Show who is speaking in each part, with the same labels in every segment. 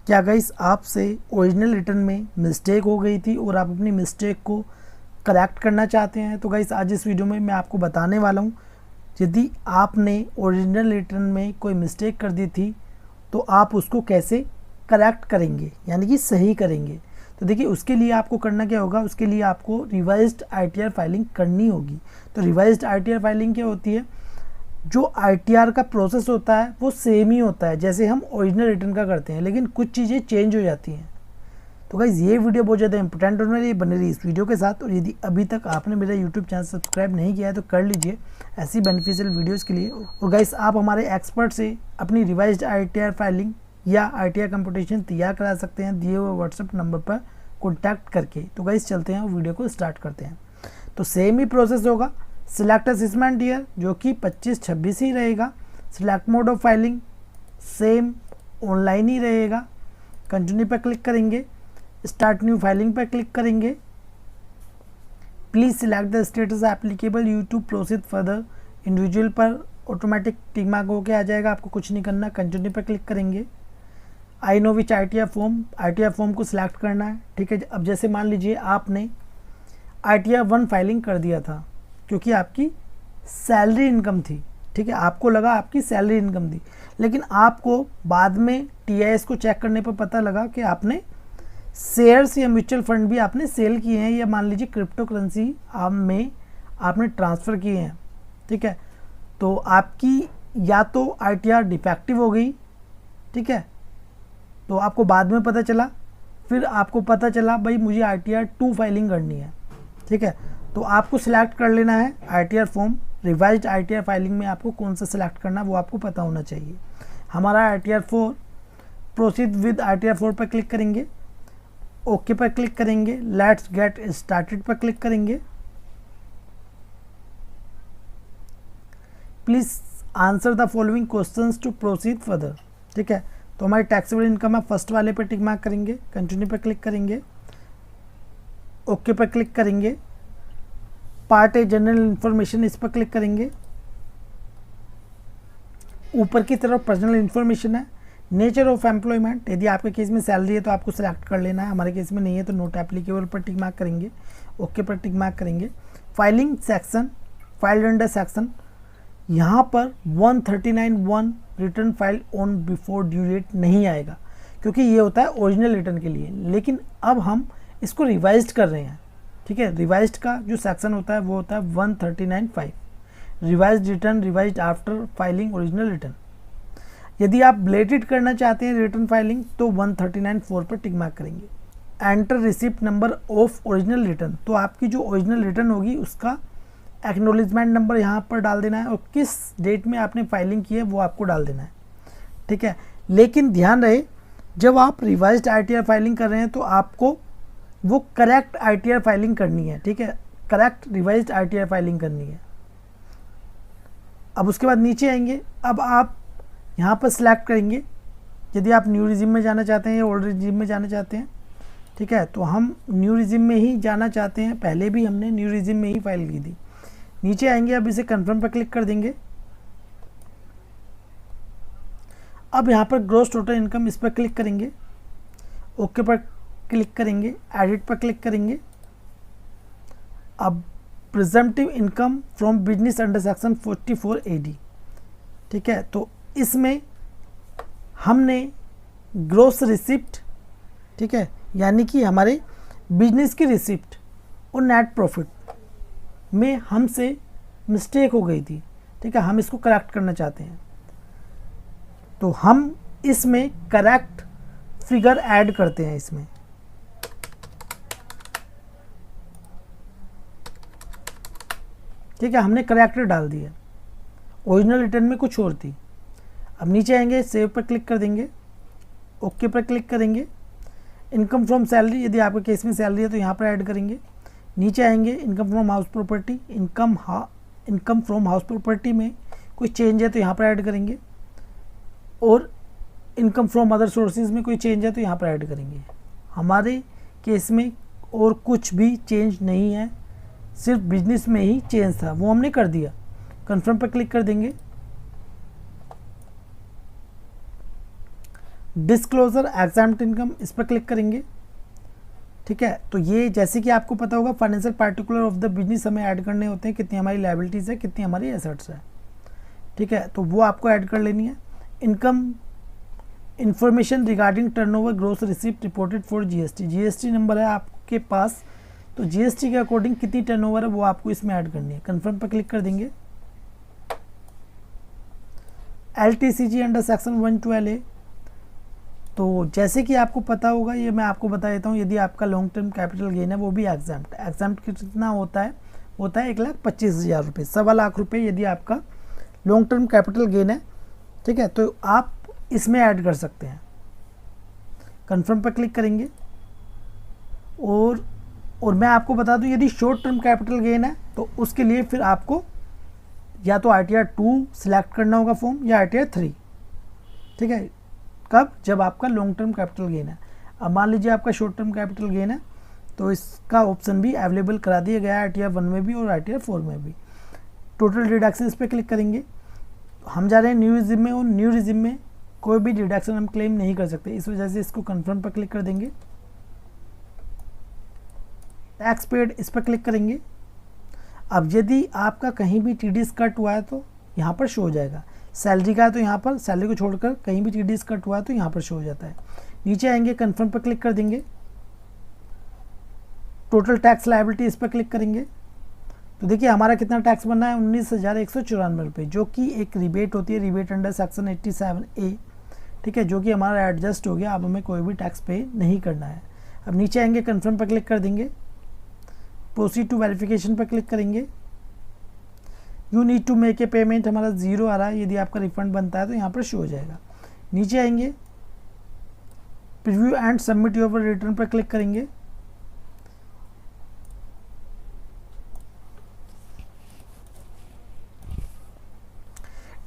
Speaker 1: क्या गाइस आपसे original return में मिस्टेक हो गई थी और आप अपनी मिस्टेक को करेक्ट करना चाहते हैं? तो गाइस आज इस वीडियो में मैं आपको बताने वाला हूँ, यदि आपने ओरिजिनल रिटर्न में कोई मिस्टेक कर दी थी तो आप उसको कैसे करेक्ट करेंगे, यानी कि सही करेंगे। तो देखिए, उसके लिए आपको करना क्या होगा, उसके लिए आपको रिवाइज्ड आईटीआर फाइलिंग करनी होगी। तो रिवाइज्ड आईटीआर फाइलिंग क्या होती है? जो आईटीआर का प्रोसेस होता है वो सेम ही होता है जैसे हम ओरिजिनल रिटर्न का करते हैं, लेकिन कुछ चीज़ें चेंज हो जाती हैं। तो गाइज़ ये वीडियो बहुत ज़्यादा इंपॉर्टेंट होने वाली है, बने रही इस वीडियो के साथ। और यदि अभी तक आपने मेरा यूट्यूब चैनल सब्सक्राइब नहीं किया है तो कर लीजिए ऐसी बेनिफिशियल वीडियोज़ के लिए। और गाइज़ आप हमारे एक्सपर्ट से अपनी रिवाइज्ड आईटीआर फाइलिंग या आईटीआर कंपटीशन तैयार करा सकते हैं दिए हुए व्हाट्सएप नंबर पर कॉन्टैक्ट करके। तो गाइज़ चलते हैं और वीडियो को स्टार्ट करते हैं। तो सेम ही प्रोसेस होगा। सिलेक्ट असेसमेंट ईयर जो कि 25-26 ही रहेगा। Select mode of filing same online ही रहेगा। कंटिन्यू पर क्लिक करेंगे, स्टार्ट न्यू फाइलिंग पर क्लिक करेंगे। Please select the status applicable you to proceed further. Individual पर ऑटोमेटिक टिक मार्क होके आ जाएगा, आपको कुछ नहीं करना। कंटिन्यू पर क्लिक करेंगे। I know which ITR form को सिलेक्ट करना है, ठीक है। अब जैसे मान लीजिए आपने आईटीआर 1 फाइलिंग कर दिया था क्योंकि आपकी सैलरी इनकम थी, ठीक है, आपको लगा आपकी सैलरी इनकम थी, लेकिन आपको बाद में टीआईएस को चेक करने पर पता लगा कि आपने शेयर्स या म्यूचुअल फंड भी आपने सेल किए हैं, या मान लीजिए क्रिप्टो करेंसी में आपने ट्रांसफ़र किए हैं, ठीक है। तो आपकी या तो आईटीआर डिफेक्टिव हो गई, ठीक है, तो आपको बाद में पता चला, फिर आपको पता चला भाई मुझे आईटीआर 2 फाइलिंग करनी है, ठीक है। तो आपको सिलेक्ट कर लेना है ITR form. Revised ITR filing में आपको कौन सा सिलेक्ट करना है वो आपको पता होना चाहिए। हमारा आईटीआर 4, प्रोसीड विद आईटीआर 4 पर क्लिक करेंगे, ओके पर क्लिक करेंगे, लेट्स गेट स्टार्टेड पर क्लिक करेंगे। Please answer the following questions to proceed further, ठीक है। तो हमारी टैक्सेबल इनकम है, फर्स्ट वाले पर टिक मार्क करेंगे, कंटिन्यू पर क्लिक करेंगे, ओके पर क्लिक करेंगे। पार्ट ए जनरल इंफॉर्मेशन, इस पर क्लिक करेंगे। ऊपर की तरफ पर्सनल इंफॉर्मेशन है। नेचर ऑफ एम्प्लॉयमेंट, यदि आपके केस में सैलरी है तो आपको सिलेक्ट कर लेना है, हमारे केस में नहीं है तो नोट एप्लीकेबल पर टिक मार्क करेंगे, ओके पर टिक मार्क करेंगे। Filing section, filed under section, यहाँ पर 139(1) return file on before due date नहीं आएगा क्योंकि ये होता है ओरिजिनल रिटर्न के लिए, लेकिन अब हम इसको रिवाइज्ड कर रहे हैं, ठीक है। रिवाइज्ड का जो सेक्शन होता है वो होता है 139(5), revised return, revised after filing original return. यदि आप ब्लेटेड करना चाहते हैं रिटर्न फाइलिंग तो 139(4) पर टिक मार्क करेंगे। Enter receipt number of original return, तो आपकी जो ओरिजिनल रिटर्न होगी उसका एक्नॉलेजमेंट नंबर यहाँ पर डाल देना है और किस डेट में आपने फाइलिंग की है वो आपको डाल देना है, ठीक है। लेकिन ध्यान रहे, जब आप रिवाइज्ड आईटीआर फाइलिंग कर रहे हैं तो आपको वो करेक्ट आईटीआर फाइलिंग करनी है, ठीक है, करेक्ट रिवाइज्ड आईटीआर फाइलिंग करनी है। अब उसके बाद नीचे आएंगे, अब आप यहाँ पर सिलेक्ट करेंगे यदि आप न्यू रिजिम में जाना चाहते हैं या ओल्ड रिजिम में जाना चाहते हैं, ठीक है। तो हम न्यू रिजिम में ही जाना चाहते हैं, पहले भी हमने न्यू रिजिम में ही फाइल की थी। नीचे आएंगे, अब इसे कन्फर्म पर क्लिक कर देंगे। अब यहाँ पर ग्रॉस टोटल इनकम, इस पर क्लिक करेंगे, ओके पर क्लिक करेंगे, एडिट पर क्लिक करेंगे। अब presumptive income from business under section 44 AD, ठीक है। तो इसमें हमने ग्रॉस रिसिप्ट, ठीक है, यानी कि हमारे बिजनेस की रिसिप्ट और नेट प्रॉफिट में हमसे मिस्टेक हो गई थी, ठीक है, हम इसको करेक्ट करना चाहते हैं। तो हम इसमें करेक्ट फिगर ऐड करते हैं इसमें, ठीक है, हमने करेक्टर डाल दिया, ओरिजिनल रिटर्न में कुछ और थी। अब नीचे आएंगे, सेव पर क्लिक कर देंगे, ओके पर क्लिक करेंगे। इनकम फ्रॉम सैलरी, यदि आपके केस में सैलरी है तो यहाँ पर ऐड करेंगे। नीचे आएंगे, income from house property, income from house property में कोई चेंज है तो यहाँ पर ऐड करेंगे, और इनकम फ्रॉम अदर सोर्सेज में कोई चेंज है तो यहाँ पर ऐड करेंगे। हमारे केस में और कुछ भी चेंज नहीं है, सिर्फ बिजनेस में ही चेंज था, वो हमने कर दिया। कन्फर्म पर क्लिक कर देंगे। डिस्क्लोजर एग्जाम्प्ट इनकम, इस पर क्लिक करेंगे। ठीक है, तो ये जैसे कि आपको पता होगा financial particular of the business हमें ऐड करने होते हैं, कितनी हमारी लायबिलिटीज़ है, कितनी हमारी एसेट्स है। ठीक है, तो वो आपको ऐड कर लेनी है। Income information regarding turnover gross receipt reported for GST, GST number है आपके पास, तो जीएसटी के अकॉर्डिंग कितनी टर्नओवर है वो आपको इसमें ऐड करनी है। कंफर्म पर क्लिक कर देंगे। LTCG अंडर सेक्शन 112A, तो जैसे कि आपको पता होगा, ये मैं आपको बता देता हूँ, यदि आपका लॉन्ग टर्म कैपिटल गेन है वो भी एग्जाम्प्ट कितना होता है 1,25,000 रुपये, 1.25 लाख रुपये यदि आपका लॉन्ग टर्म कैपिटल गेन है। ठीक है, तो आप इसमें ऐड कर सकते हैं। कंफर्म पर क्लिक करेंगे। और मैं आपको बता दूं, यदि शॉर्ट टर्म कैपिटल गेन है तो उसके लिए फिर आपको या तो ITR 2 सिलेक्ट करना होगा फॉर्म, या ITR 3। ठीक है, कब? जब आपका लॉन्ग टर्म कैपिटल गेन है। अब मान लीजिए आपका शॉर्ट टर्म कैपिटल गेन है, तो इसका ऑप्शन भी अवेलेबल करा दिया गया है ITR 1 में भी और ITR 4 में भी। टोटल डिडक्शन इस पर क्लिक करेंगे। हम जा रहे हैं न्यू रिजिम में, और न्यू रिजिम में कोई भी डिडक्शन हम क्लेम नहीं कर सकते, इस वजह से इसको कंफर्म पर क्लिक कर देंगे। टैक्स पेड, इस पर क्लिक करेंगे। अब यदि आपका कहीं भी TDS कट हुआ है तो यहाँ पर शो हो जाएगा। सैलरी का है तो यहाँ पर सैलरी को छोड़कर कहीं भी TDS कट हुआ है तो यहाँ पर शो हो जाता है। नीचे आएंगे, कंफर्म पर क्लिक कर देंगे। टोटल टैक्स लायबिलिटी, इस पर क्लिक करेंगे। तो देखिए हमारा कितना टैक्स बनना है, 19,194 रुपये, जो कि एक रिबेट होती है, रिबेट अंडर सेक्शन 87A। ठीक है, जो कि हमारा एडजस्ट हो गया, अब हमें कोई भी टैक्स पे नहीं करना है। अब नीचे आएंगे, कंफर्म पर क्लिक कर देंगे। प्रोसीड टू वेरिफिकेशन पर क्लिक करेंगे। You need to make a payment, हमारा 0 आ रहा है, यदि आपका रिफंड बनता है तो यहाँ पर शो हो जाएगा। नीचे आएंगे, preview and submit your return पर क्लिक करेंगे।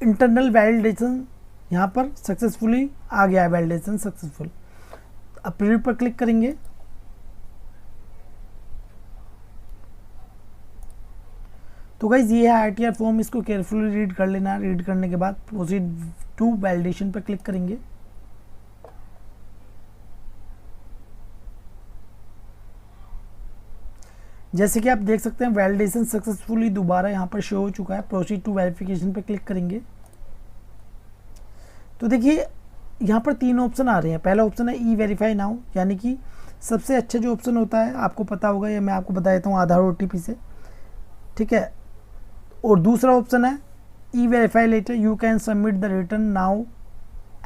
Speaker 1: इंटरनल वैलिडेशन यहाँ पर सक्सेसफुली आ गया है, वैलिडेशन सक्सेसफुल। अब प्रीव्यू पर क्लिक करेंगे। तो गाइज ये है ITR फॉर्म, इसको केयरफुली रीड कर लेना। रीड करने के बाद प्रोसीड टू वैलिडेशन पर क्लिक करेंगे। जैसे कि आप देख सकते हैं वैलिडेशन सक्सेसफुली दोबारा यहाँ पर शो हो चुका है। प्रोसीड टू वेरिफिकेशन पर क्लिक करेंगे। तो देखिए यहाँ पर 3 ऑप्शन आ रहे हैं। पहला ऑप्शन है E-वेरीफाई नाउ, यानी कि सबसे अच्छा जो ऑप्शन होता है आपको पता होगा, या मैं आपको बता देता हूँ, आधार OTP से। ठीक है, और दूसरा ऑप्शन है E verify later, you can submit the return now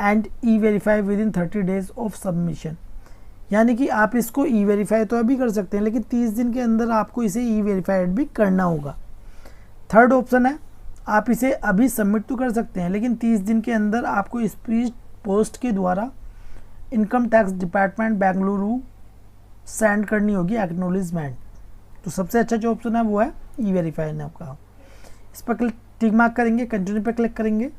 Speaker 1: and E verify within 30 days of submission, यानी कि आप इसको E-वेरीफाई तो अभी कर सकते हैं, लेकिन 30 दिन के अंदर आपको इसे E-वेरीफाइड भी करना होगा। थर्ड ऑप्शन है आप इसे अभी सबमिट तो कर सकते हैं, लेकिन 30 दिन के अंदर आपको स्पीड पोस्ट के द्वारा income tax department Bengaluru send करनी होगी एक्नॉलेजमेंट। तो सबसे अच्छा जो ऑप्शन है वो है E-वेरीफाई नाउ का। इस पर टिक मार्क करेंगे, कंटिन्यू पर क्लिक करेंगे।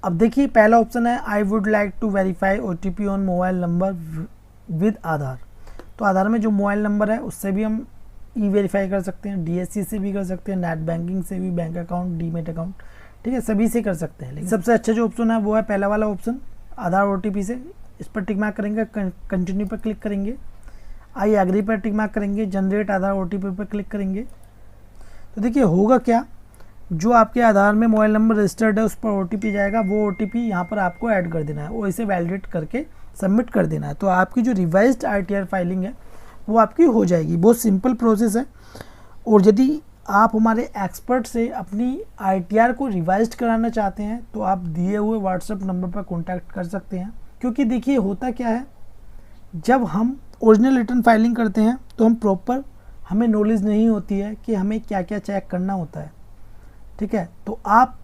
Speaker 1: अब देखिए पहला ऑप्शन है I would like to verify OTP on mobile number with Aadhaar. तो आधार में जो मोबाइल नंबर है उससे भी हम E-वेरीफाई कर सकते हैं, DSC से भी कर सकते हैं, नेट बैंकिंग से भी, बैंक अकाउंट, डीमेट अकाउंट, ठीक है, सभी से कर सकते हैं। लेकिन सबसे अच्छा जो ऑप्शन है वो है पहला वाला ऑप्शन, आधार OTP से। इस पर टिक मार्क करेंगे, कंटिन्यू पर क्लिक करेंगे, आई एग्री पर टिक मार्क करेंगे, जनरेट आधार OTP पर क्लिक करेंगे। तो देखिए होगा क्या, जो आपके आधार में मोबाइल नंबर रजिस्टर्ड है उस पर OTP जाएगा, वो OTP यहाँ पर आपको ऐड कर देना है और इसे वैलिडेट करके सबमिट कर देना है। तो आपकी जो रिवाइज्ड ITR फाइलिंग है वो आपकी हो जाएगी। बहुत सिंपल प्रोसेस है। और यदि आप हमारे एक्सपर्ट से अपनी ITR को रिवाइज्ड कराना चाहते हैं तो आप दिए हुए व्हाट्सएप नंबर पर कॉन्टैक्ट कर सकते हैं। क्योंकि देखिए होता क्या है, जब हम ओरिजिनल रिटर्न फाइलिंग करते हैं तो हम प्रॉपर, हमें नॉलेज नहीं होती है कि हमें क्या क्या चेक करना होता है। ठीक है, तो आप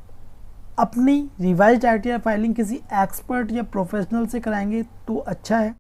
Speaker 1: अपनी रिवाइज्ड ITR फाइलिंग किसी एक्सपर्ट या प्रोफेशनल से कराएंगे तो अच्छा है।